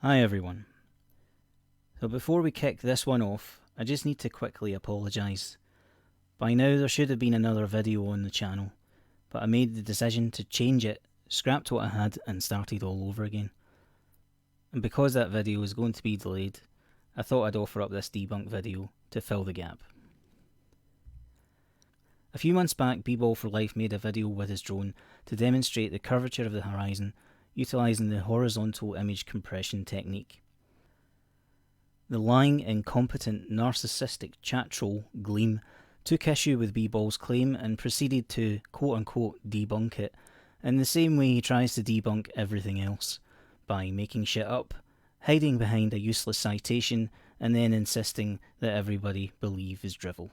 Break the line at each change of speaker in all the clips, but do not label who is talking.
Hi everyone. So before we kick this one off, I just need to quickly apologise. By now there should have been another video on the channel, but I made the decision to change it, scrapped what I had and started all over again. And because that video is going to be delayed, I thought I'd offer up this debunk video to fill the gap. A few months back, Bball for Life made a video with his drone to demonstrate the curvature of the horizon utilising the horizontal image compression technique. The lying, incompetent, narcissistic chat troll Gleem took issue with Bball's claim and proceeded to quote-unquote debunk it in the same way he tries to debunk everything else, by making shit up, hiding behind a useless citation and then insisting that everybody believe his drivel.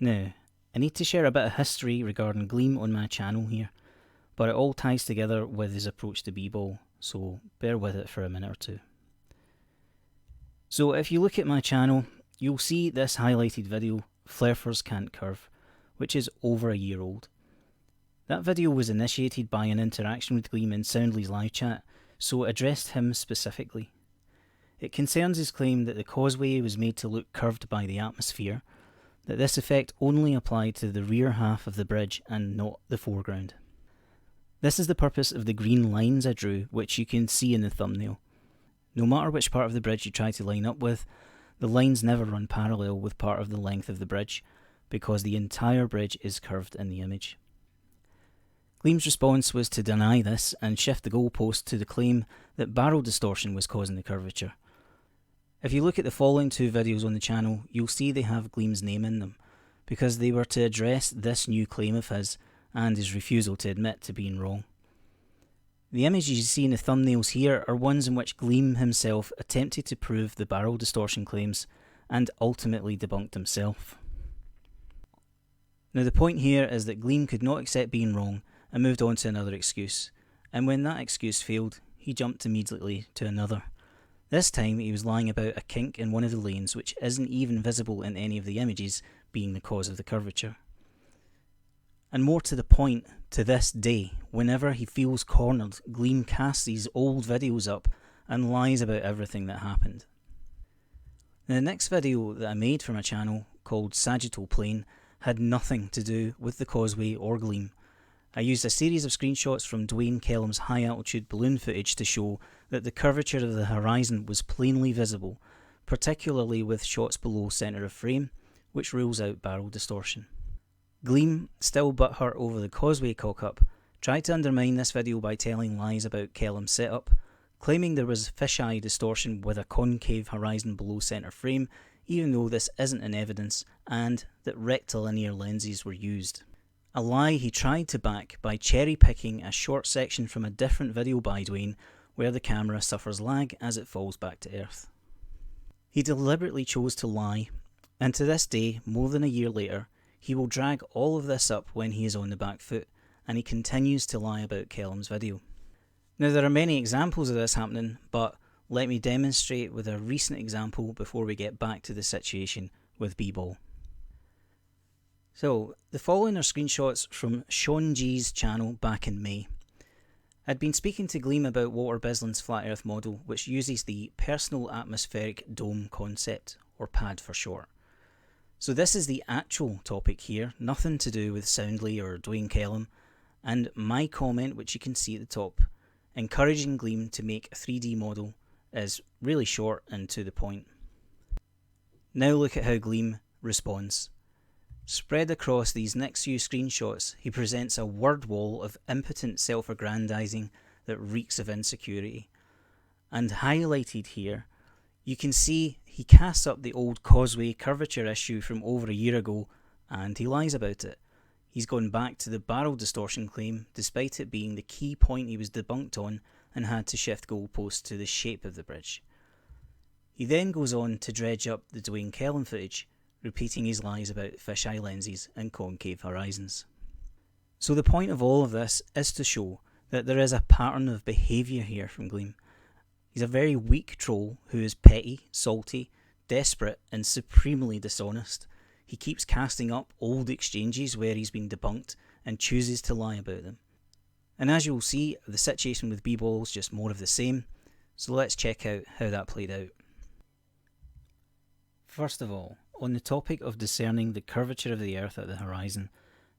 Now, I need to share a bit of history regarding Gleem on my channel here, but it all ties together with his approach to Bball, so bear with it for a minute or two. So if you look at my channel, you'll see this highlighted video, Flarefers Can't Curve, which is over a year old. That video was initiated by an interaction with Gleem in Soundly's live chat, so it addressed him specifically. It concerns his claim that the causeway was made to look curved by the atmosphere, that this effect only applied to the rear half of the bridge and not the foreground. This is the purpose of the green lines I drew, which you can see in the thumbnail. No matter which part of the bridge you try to line up with, the lines never run parallel with part of the length of the bridge, because the entire bridge is curved in the image. Gleem's response was to deny this and shift the goalpost to the claim that barrel distortion was causing the curvature. If you look at the following two videos on the channel, you'll see they have Gleem's name in them, because they were to address this new claim of his and his refusal to admit to being wrong. The images you see in the thumbnails here are ones in which Gleem himself attempted to prove the barrel distortion claims and ultimately debunked himself. Now the point here is that Gleem could not accept being wrong and moved on to another excuse, and when that excuse failed, he jumped immediately to another. This time he was lying about a kink in one of the lanes which isn't even visible in any of the images being the cause of the curvature. And more to the point, to this day, whenever he feels cornered, Gleem casts these old videos up and lies about everything that happened. Now, the next video that I made for my channel, called Sagittal Plane, had nothing to do with the causeway or Gleem. I used a series of screenshots from Dwayne Kellum's high altitude balloon footage to show that the curvature of the horizon was plainly visible, particularly with shots below centre of frame, which rules out barrel distortion. Gleem, still butthurt over the causeway cock-up, tried to undermine this video by telling lies about Kellum's setup, claiming there was fisheye distortion with a concave horizon below centre frame, even though this isn't in evidence, and that rectilinear lenses were used. A lie he tried to back by cherry-picking a short section from a different video by Dwayne, where the camera suffers lag as it falls back to earth. He deliberately chose to lie, and to this day, more than a year later, he will drag all of this up when he is on the back foot, and he continues to lie about Kellum's video. Now there are many examples of this happening, but let me demonstrate with a recent example before we get back to the situation with Bball. So, the following are screenshots from Sean G's channel back in May. I'd been speaking to Gleem about Walter Bisland's Flat Earth model, which uses the Personal Atmospheric Dome concept, or PAD for short. So this is the actual topic here, nothing to do with Soundly or Dwayne Kellum, and my comment, which you can see at the top, encouraging Gleem to make a 3D model, is really short and to the point. Now look at how Gleem responds. Spread across these next few screenshots, he presents a word wall of impotent self-aggrandizing that reeks of insecurity. And highlighted here, you can see he casts up the old causeway curvature issue from over a year ago, and he lies about it. He's gone back to the barrel distortion claim, despite it being the key point he was debunked on, and had to shift goalposts to the shape of the bridge. He then goes on to dredge up the Dwayne Kellum footage, repeating his lies about fisheye lenses and concave horizons. So the point of all of this is to show that there is a pattern of behaviour here from Gleem. He's a very weak troll who is petty, salty, desperate and supremely dishonest. He keeps casting up old exchanges where he's been debunked and chooses to lie about them. And as you'll see, the situation with Bball is just more of the same. So let's check out how that played out. First of all, on the topic of discerning the curvature of the Earth at the horizon,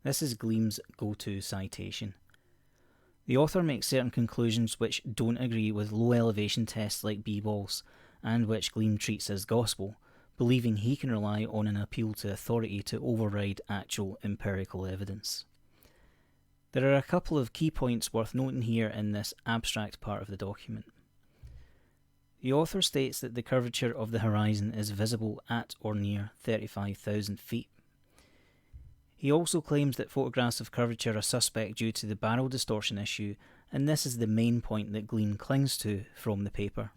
this is Gleem's go-to citation. The author makes certain conclusions which don't agree with low elevation tests like Bball's, and which Gleem treats as gospel, believing he can rely on an appeal to authority to override actual empirical evidence. There are a couple of key points worth noting here in this abstract part of the document. The author states that the curvature of the horizon is visible at or near 35,000 feet. He also claims that photographs of curvature are suspect due to the barrel distortion issue, and this is the main point that Gleem clings to from the paper.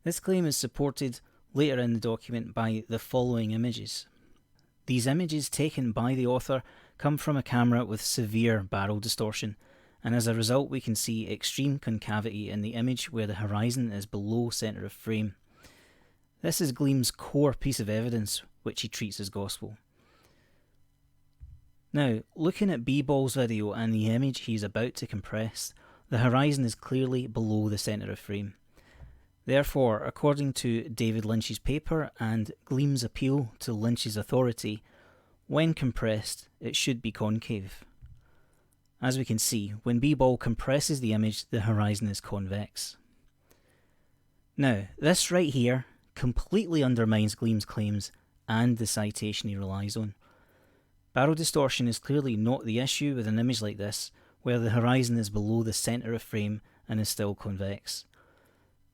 This claim is supported later in the document by the following images. These images taken by the author come from a camera with severe barrel distortion, and as a result we can see extreme concavity in the image where the horizon is below centre of frame. This is Gleem's core piece of evidence, which he treats as gospel. Now, looking at Bball's video and the image he is about to compress, the horizon is clearly below the centre of frame. Therefore, according to David Lynch's paper and Gleem's appeal to Lynch's authority, when compressed it should be concave. As we can see, when Bball compresses the image, the horizon is convex. Now, this right here completely undermines Gleem's claims and the citation he relies on. Barrel distortion is clearly not the issue with an image like this, where the horizon is below the centre of frame and is still convex.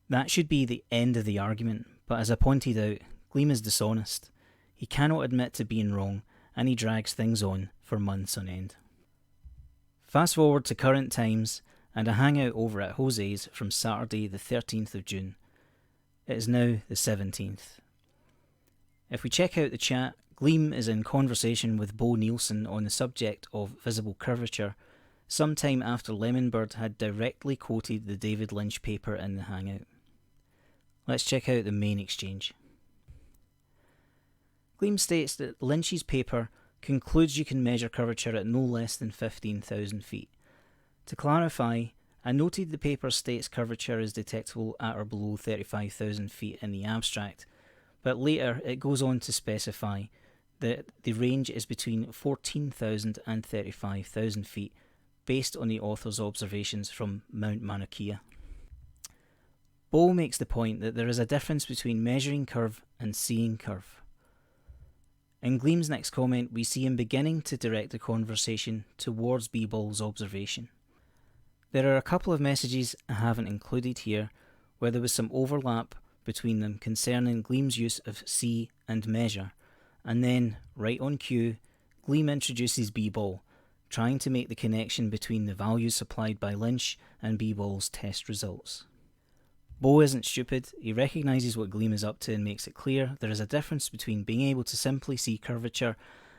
That should be the end of the argument, but as I pointed out, Gleem is dishonest. He cannot admit to being wrong, and he drags things on for months on end. Fast forward to current times, and a hangout over at Jose's from Saturday the 13th of June. It is now the 17th. If we check out the chat, Gleem is in conversation with Bo Nielsen on the subject of visible curvature, sometime after Lemonbird had directly quoted the David Lynch paper in the hangout. Let's check out the main exchange. Gleem states that Lynch's paper concludes you can measure curvature at no less than 15,000 feet. To clarify, I noted the paper states curvature is detectable at or below 35,000 feet in the abstract, but later it goes on to specify that the range is between 14,000 and 35,000 feet, based on the author's observations from Mount Mauna Kea. Bo makes the point that there is a difference between measuring curve and seeing curve. In Gleem's next comment, we see him beginning to direct the conversation towards Bball's observation. There are a couple of messages I haven't included here, where there was some overlap between them concerning Gleem's use of see and measure, and then, right on cue, Gleem introduces Bball, trying to make the connection between the values supplied by Lynch and Bball's test results. Bo isn't stupid, he recognises what Gleem is up to and makes it clear there is a difference between being able to simply see curvature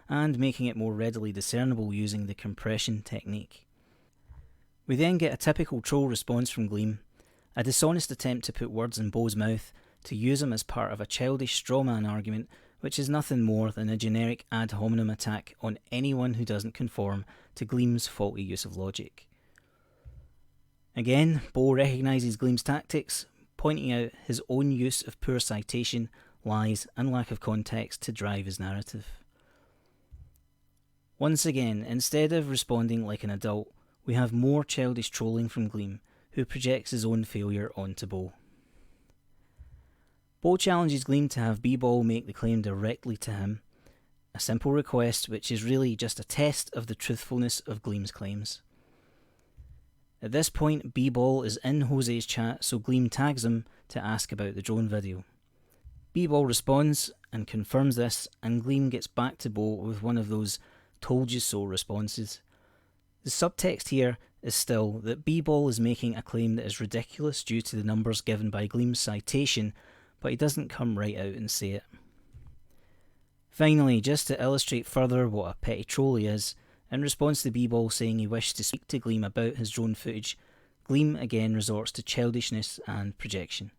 and making it more readily discernible using the compression technique. We then get a typical troll response from Gleem, a dishonest attempt to put words in Bo's mouth to use him as part of a childish strawman argument, which is nothing more than a generic ad hominem attack on anyone who doesn't conform to Gleem's faulty use of logic. Again, Bo recognises Gleem's tactics, pointing out his own use of poor citation, lies and lack of context to drive his narrative. Once again, instead of responding like an adult, we have more childish trolling from Gleem, who projects his own failure onto Bo. Bo challenges Gleem to have Bball make the claim directly to him, a simple request which is really just a test of the truthfulness of Gleem's claims. At this point, Bball is in Jose's chat, so Gleem tags him to ask about the drone video. Bball responds and confirms this, and Gleem gets back to Bo with one of those told you so responses. The subtext here is still that Bball is making a claim that is ridiculous due to the numbers given by Gleem's citation, but he doesn't come right out and say it. Finally, just to illustrate further what a petty troll he is, in response to Bball saying he wished to speak to Gleem about his drone footage, Gleem again resorts to childishness and projection,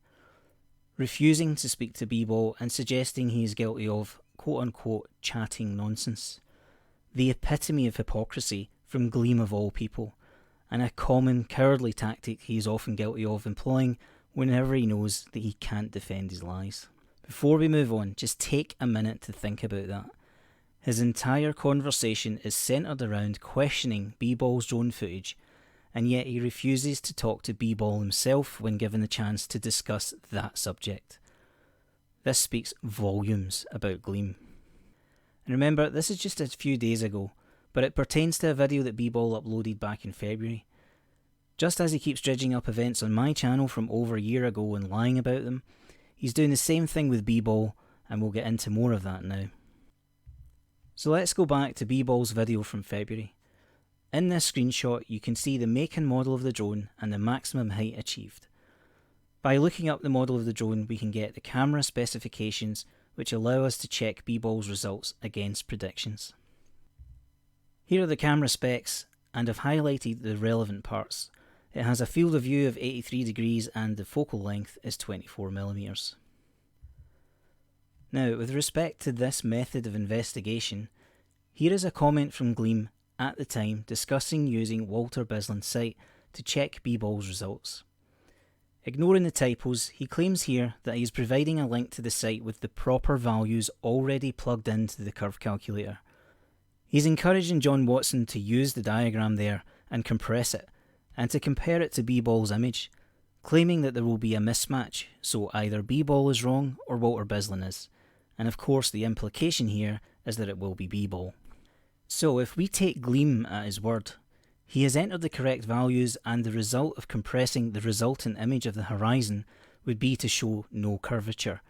refusing to speak to Bball and suggesting he is guilty of quote-unquote chatting nonsense. The epitome of hypocrisy from Gleem of all people, and a common cowardly tactic he is often guilty of employing whenever he knows that he can't defend his lies. Before we move on, just take a minute to think about that. His entire conversation is centred around questioning Bball's drone footage, and yet he refuses to talk to Bball himself when given the chance to discuss that subject. This speaks volumes about Gleem. And remember, this is just a few days ago, but it pertains to a video that Bball uploaded back in February. Just as he keeps dredging up events on my channel from over a year ago and lying about them, he's doing the same thing with Bball, and we'll get into more of that now. So let's go back to Bball's video from February. In this screenshot you can see the make and model of the drone and the maximum height achieved. By looking up the model of the drone we can get the camera specifications which allow us to check Bball's results against predictions. Here are the camera specs, and I've highlighted the relevant parts. It has a field of view of 83 degrees and the focal length is 24mm. Now, with respect to this method of investigation, here is a comment from Gleem at the time discussing using Walter Bisland's site to check Bball's results. Ignoring the typos, he claims here that he is providing a link to the site with the proper values already plugged into the curve calculator. He's encouraging John Watson to use the diagram there and compress it, and to compare it to Bball's image, claiming that there will be a mismatch, so either Bball is wrong or Walter Bisland is, and of course the implication here is that it will be Bball. So if we take Gleem at his word, he has entered the correct values and the result of compressing the resultant image of the horizon would be to show no curvature,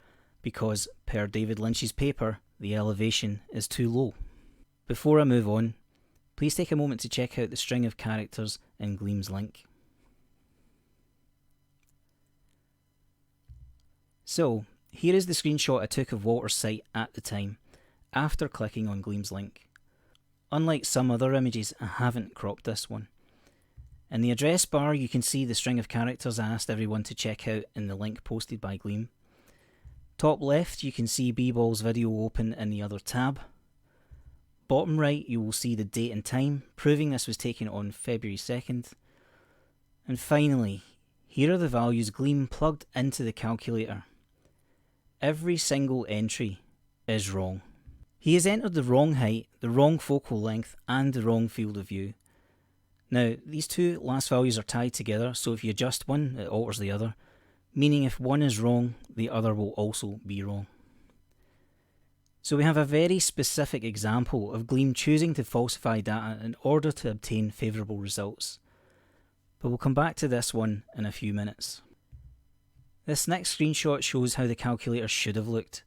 because per David Lynch's paper, the elevation is too low. Before I move on, please take a moment to check out the string of characters in Gleem's link. So, here is the screenshot I took of Walter's site at the time, after clicking on Gleem's link. Unlike some other images, I haven't cropped this one. In the address bar you can see the string of characters I asked everyone to check out in the link posted by Gleem. Top left you can see Bball's video open in the other tab. Bottom right you will see the date and time, proving this was taken on February 2nd. And finally, here are the values Gleem plugged into the calculator. Every single entry is wrong. He has entered the wrong height, the wrong focal length and the wrong field of view. Now these two last values are tied together, so if you adjust one it alters the other, meaning if one is wrong the other will also be wrong. So we have a very specific example of Gleem choosing to falsify data in order to obtain favourable results. But we'll come back to this one in a few minutes. This next screenshot shows how the calculator should have looked.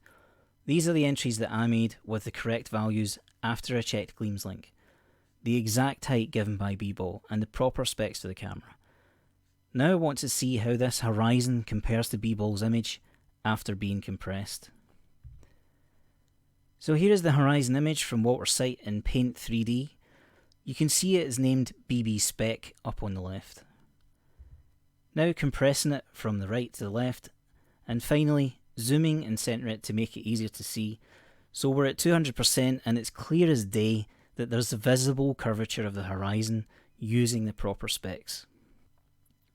These are the entries that I made with the correct values after I checked Gleem's link, the exact height given by Bball and the proper specs for the camera. Now I want to see how this horizon compares to Bball's image after being compressed. So here is the horizon image from Walter's site in Paint 3D. You can see it is named BB Spec up on the left. Now compressing it from the right to the left, and finally zooming and centering it to make it easier to see. So we're at 200% and it's clear as day that there's a visible curvature of the horizon using the proper specs.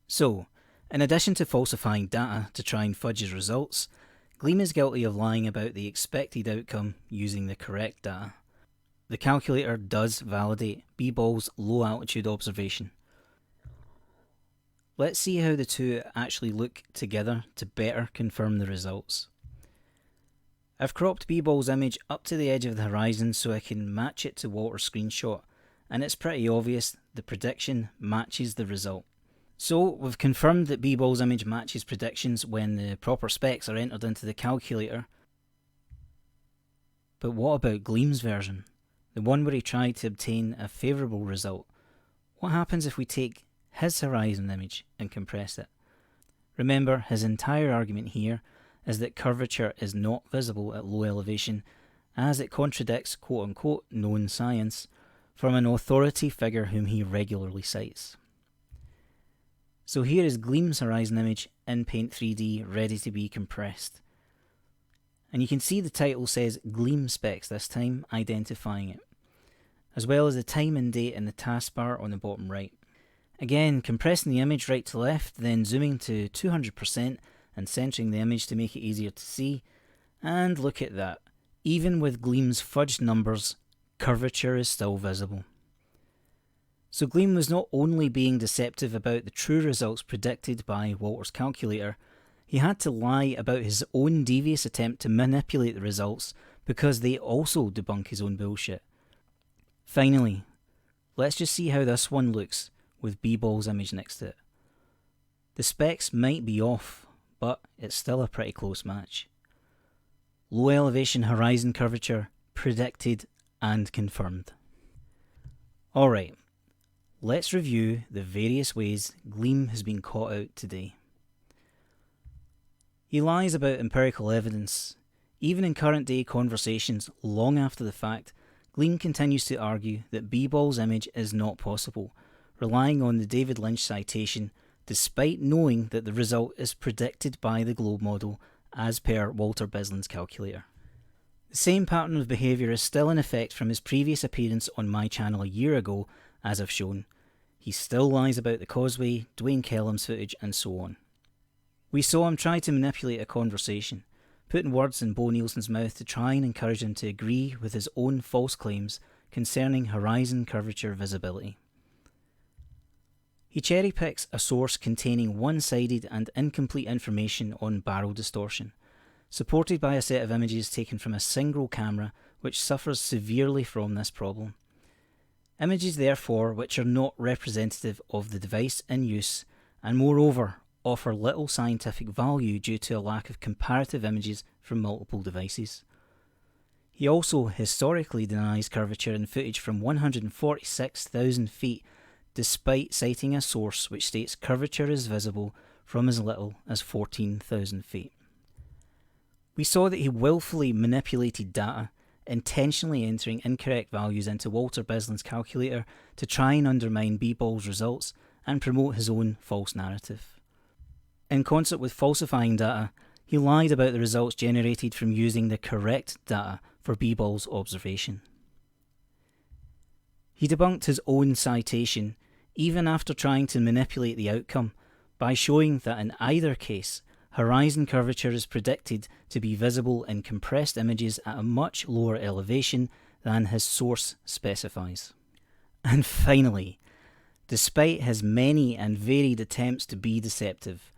So, in addition to falsifying data to try and fudge his results, Gleem is guilty of lying about the expected outcome using the correct data. The calculator does validate Bball's low altitude observation. Let's see how the two actually look together to better confirm the results. I've cropped Bball's image up to the edge of the horizon so I can match it to Walter's screenshot, and it's pretty obvious the prediction matches the result. So we've confirmed that Bball's image matches predictions when the proper specs are entered into the calculator. But what about Gleem's version? The one where he tried to obtain a favourable result. What happens if we take his horizon image and compress it? Remember, his entire argument here is that curvature is not visible at low elevation, as it contradicts quote-unquote known science from an authority figure whom he regularly cites. So here is Gleem's horizon image in Paint 3D ready to be compressed. And you can see the title says Gleem Specs this time, identifying it, as well as the time and date in the taskbar on the bottom right. Again, compressing the image right to left, then zooming to 200% and centering the image to make it easier to see. And look at that. Even with Gleem's fudged numbers, curvature is still visible. So Gleem was not only being deceptive about the true results predicted by Walter's calculator, he had to lie about his own devious attempt to manipulate the results because they also debunk his own bullshit. Finally, let's just see how this one looks with Bball's image next to it. The specs might be off, but it's still a pretty close match. Low elevation horizon curvature predicted and confirmed. Alright, let's review the various ways Gleem has been caught out today. He lies about empirical evidence. Even in current day conversations long after the fact, Gleem continues to argue that Bball's image is not possible, relying on the David Lynch citation despite knowing that the result is predicted by the globe model as per Walter Bisland's calculator. The same pattern of behaviour is still in effect from his previous appearance on my channel a year ago, as I've shown. He still lies about the causeway, Dwayne Kellum's footage and so on. We saw him try to manipulate a conversation, putting words in Bo Nielsen's mouth to try and encourage him to agree with his own false claims concerning horizon curvature visibility. He cherry-picks a source containing one-sided and incomplete information on barrel distortion, supported by a set of images taken from a single camera which suffers severely from this problem. Images therefore which are not representative of the device in use, and moreover offer little scientific value due to a lack of comparative images from multiple devices. He also historically denies curvature in footage from 146,000 feet, despite citing a source which states curvature is visible from as little as 14,000 feet. We saw that he willfully manipulated data, intentionally entering incorrect values into Walter Bisland's calculator to try and undermine Bball's results and promote his own false narrative. In concert with falsifying data, he lied about the results generated from using the correct data for Bball's observation. He debunked his own citation, even after trying to manipulate the outcome, by showing that in either case, horizon curvature is predicted to be visible in compressed images at a much lower elevation than his source specifies. And finally, despite his many and varied attempts to be deceptive,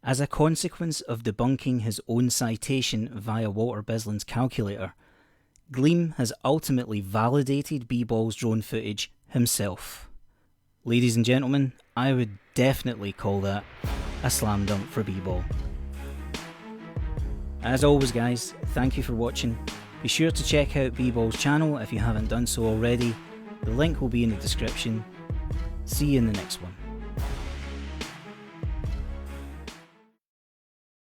as a consequence of debunking his own citation via Walter Bisland's calculator, Gleem has ultimately validated Bball's drone footage himself. Ladies and gentlemen, I would definitely call that a slam dunk for Bball. As always guys, thank you for watching. Be sure to check out Bball's channel if you haven't done so already. The link will be in the description. See you in the next one.